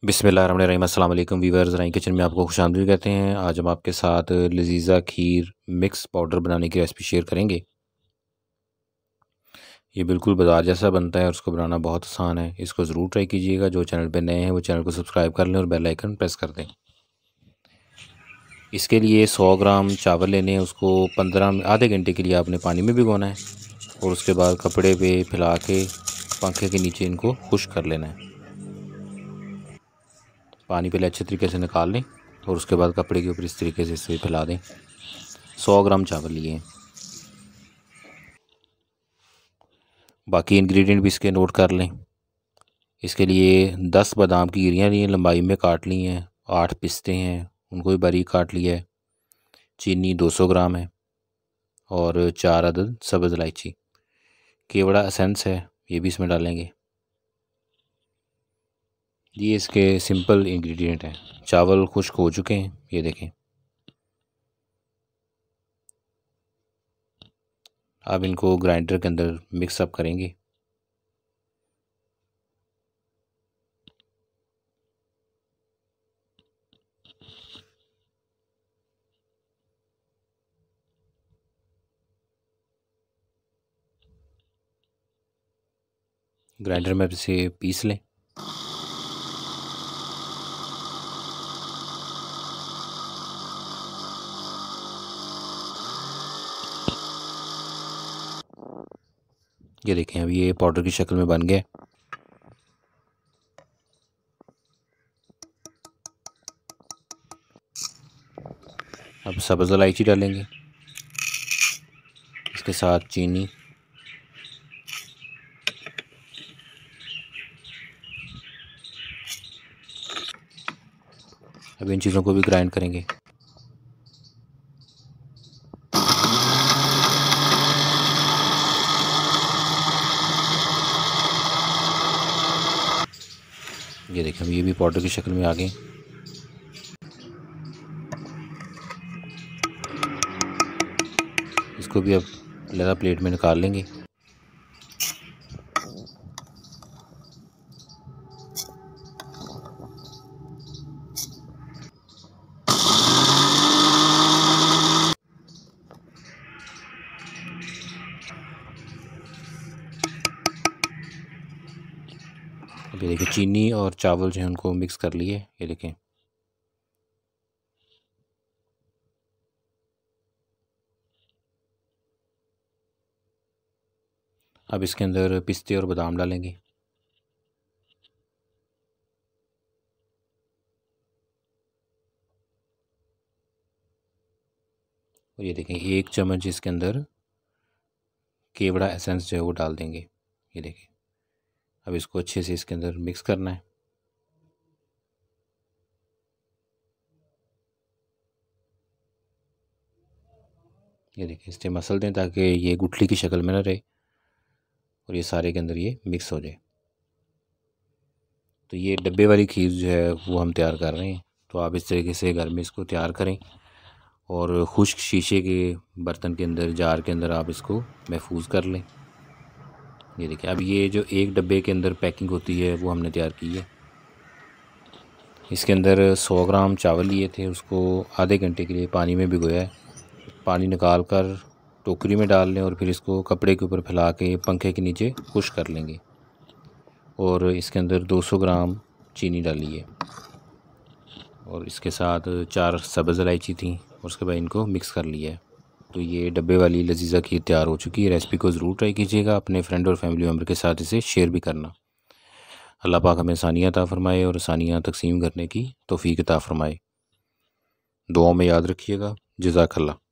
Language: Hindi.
बिस्मिल्लाहिर्रहमानिर्रहीम। अस्सलाम वालेकुम वीवर्स, राई किचन में आपको खुशामदीद कहते हैं। आज हम आपके साथ लजीज़ा खीर मिक्स पाउडर बनाने की रेसिपी शेयर करेंगे। ये बिल्कुल बाजार जैसा बनता है और उसको बनाना बहुत आसान है। इसको ज़रूर ट्राई कीजिएगा। जो चैनल पर नए हैं वो चैनल को सब्सक्राइब कर लें और बेल आइकन प्रेस कर दें। इसके लिए 100 ग्राम चावल लेने हैं। उसको आधे घंटे के लिए आपने पानी में भिगोना है और उसके बाद कपड़े पे फैला के पंखे के नीचे इनको खुश्क कर लेना है। पानी पहले अच्छे तरीके से निकाल लें और उसके बाद कपड़े के ऊपर इस तरीके से इसे फैला दें। 100 ग्राम चावल लिए हैं। बाकी इंग्रेडिएंट भी इसके नोट कर लें। इसके लिए 10 बादाम की गिरियाँ ली हैं, लंबाई में काट ली हैं। 8 पिस्ते हैं, उनको भी बारीक काट लिया है। चीनी 200 ग्राम है और 4 अदद सब्ज़ इलायची। केवड़ा एसेंस है, ये भी इसमें डालेंगे। ये इसके सिंपल इंग्रेडिएंट हैं। चावल खुश्क हो चुके हैं, ये देखें। अब इनको ग्राइंडर के अंदर मिक्स अप करेंगे। ग्राइंडर में इसे पीस लें। ये देखें, अब ये पाउडर की शक्ल में बन गया। अब सब्ज़ इलायची डालेंगे, इसके साथ चीनी, अब इन चीज़ों को भी ग्राइंड करेंगे। ये देखें, ये भी पाउडर की शक्ल में आ गए। इसको भी अब अलग प्लेट में निकाल लेंगे। अब ये देखिए, चीनी और चावल जो है उनको मिक्स कर लिए। ये देखें, अब इसके अंदर पिस्ते और बादाम डालेंगे। और ये देखें, 1 चम्मच इसके अंदर केवड़ा एसेंस जो है वो डाल देंगे। ये देखें, अब इसको अच्छे से इसके अंदर मिक्स करना है। ये देखिए, इससे मसल दें ताकि ये गुठली की शक्ल में ना रहे और ये सारे के अंदर ये मिक्स हो जाए। तो ये डब्बे वाली खीर जो है वो हम तैयार कर रहे हैं। तो आप इस तरीके से घर में इसको तैयार करें और खुश्क शीशे के बर्तन के अंदर, जार के अंदर आप इसको महफूज कर लें। ये देखिए, अब ये जो एक डब्बे के अंदर पैकिंग होती है वो हमने तैयार की है। इसके अंदर 100 ग्राम चावल लिए थे, उसको आधे घंटे के लिए पानी में भिगोया है। पानी निकाल कर टोकरी में डाल लें और फिर इसको कपड़े के ऊपर फैला के पंखे के नीचे खुश्क कर लेंगे। और इसके अंदर 200 ग्राम चीनी डाली है और इसके साथ 4 सब्ज़ इलायची थी और उसके बाद इनको मिक्स कर लिया है। तो ये डब्बे वाली लजीज़ा खीर तैयार हो चुकी है। रेसिपी को ज़रूर ट्राई कीजिएगा। अपने फ्रेंड और फैमिली मेम्बर के साथ इसे शेयर भी करना। अल्लाह पाक हमें आसानियाँ अता फ़रमाए और आसानियाँ तक़सीम करने की तौफ़ीक अता फ़रमाए। दुआओं में याद रखिएगा। जज़ाकल्लाह।